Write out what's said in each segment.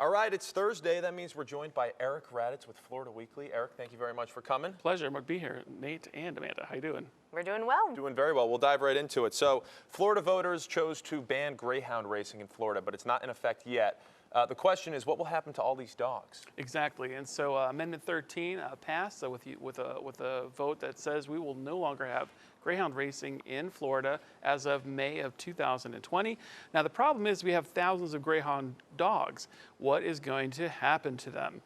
All right, it's Thursday. That means we're joined by Eric Raditz with Florida Weekly. Eric, thank you very much for coming. Pleasure to be here. Nate and Amanda, how you doing? We're doing well. Doing very well. We'll dive right into it. So, Florida voters chose to ban greyhound racing in Florida, but it's not in effect yet. The question is, what will happen to all these dogs? Exactly, and so Amendment 13 passed with a vote that says we will no longer have greyhound racing in Florida as of May of 2020. Now the problem is we have thousands of greyhound dogs. What is going to happen to them?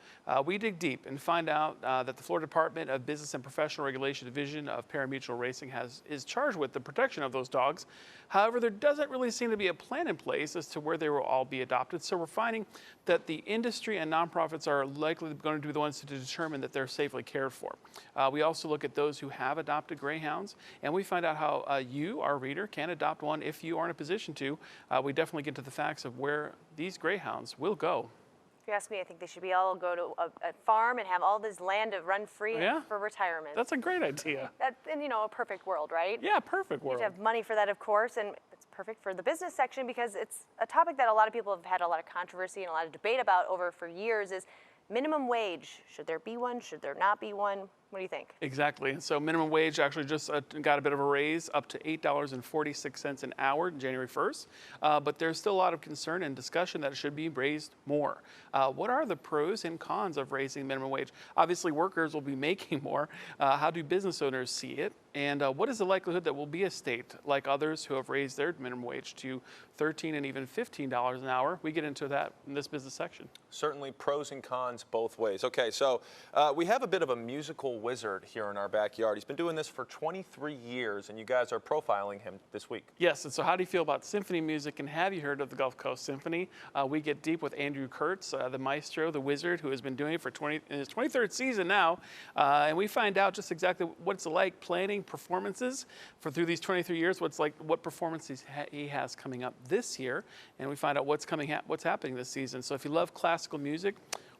We dig deep and find out that the Florida Department of Business and Professional Regulation Division of Parimutuel Racing is charged with the protection of those dogs. However, there doesn't really seem to be a plan in place as to where they will all be adopted. So we're finding that the industry and nonprofits are likely going to be the ones to determine that they're safely cared for. We also look at those who have adopted greyhounds, and we find out how you, our reader, can adopt one if you are in a position to. We definitely get to the facts of where these greyhounds will go. If you ask me, I think they should be all go to a farm and have all this land to run free for retirement. That's a great idea. That's in, a perfect world, right? Yeah, perfect world. You have money for that, of course, and it's perfect for the business section because it's a topic that a lot of people have had a lot of controversy and a lot of debate about for years is minimum wage. Should there be one? Should there not be one? What do you think? Exactly. And so minimum wage actually just got a bit of a raise up to $8.46 an hour January 1st. But there's still a lot of concern and discussion that it should be raised more. What are the pros and cons of raising minimum wage? Obviously, workers will be making more. How do business owners see it? And what is the likelihood that we'll be a state like others who have raised their minimum wage to $13 and even $15 an hour? We get into that in this business section. Certainly pros and cons both ways. Okay, so we have a bit of a musical wizard here in our backyard. He's been doing this for 23 years, and you guys are profiling him this week. Yes, and so how do you feel about symphony music, and have you heard of the Gulf Coast Symphony? We get deep with Andrew Kurtz, the maestro, the wizard, who has been doing it for in his 23rd season now, and we find out just exactly what it's like planning performances through these 23 years, what performances he has coming up this year, and we find out what's happening this season. So if you love classical music,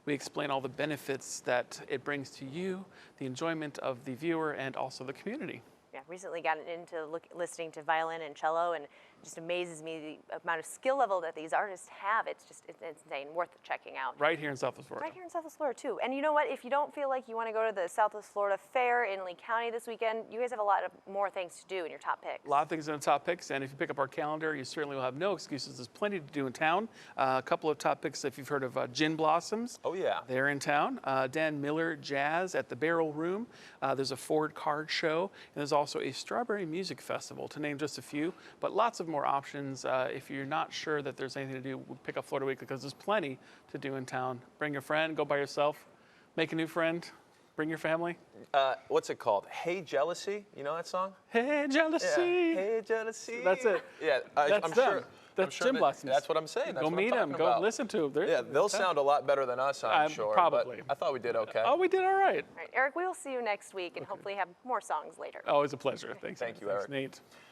we explain all the benefits that it brings to you, the enjoyment of the viewer, and also the community. Yeah, recently gotten into listening to violin and cello, and it just amazes me the amount of skill level that these artists have. It's insane, worth checking out. Right here in Southwest Florida. Right here in Southwest Florida, too. And you know what? If you don't feel like you want to go to the Southwest Florida Fair in Lee County this weekend, you guys have a lot of more things to do in your top picks. A lot of things in the top picks, and if you pick up our calendar, you certainly will have no excuses. There's plenty to do in town. A couple of top picks, if you've heard of Gin Blossoms. Oh, yeah. They're in town. Dan Miller Jazz at the Barrel Room. There's a Ford Card Show, and there's also a Strawberry Music Festival, to name just a few, but lots of more options. If you're not sure that there's anything to do, pick up Florida Weekly because there's plenty to do in town. Bring a friend, go by yourself, make a new friend, bring your family. What's it called? Hey Jealousy? You know that song? Hey Jealousy. Yeah. Hey Jealousy. That's it. Yeah, that's I'm them. sure. That's Gin Blossoms. That's what I'm saying. That's go what meet I'm them. Go about. listen to them. Yeah, they'll sound a lot better than us, I'm sure. Probably. But I thought we did okay. Oh, we did all right. All right, Eric, we will see you next week and hopefully have more songs later. Always a pleasure. Thanks. Thank you, Eric. Nate.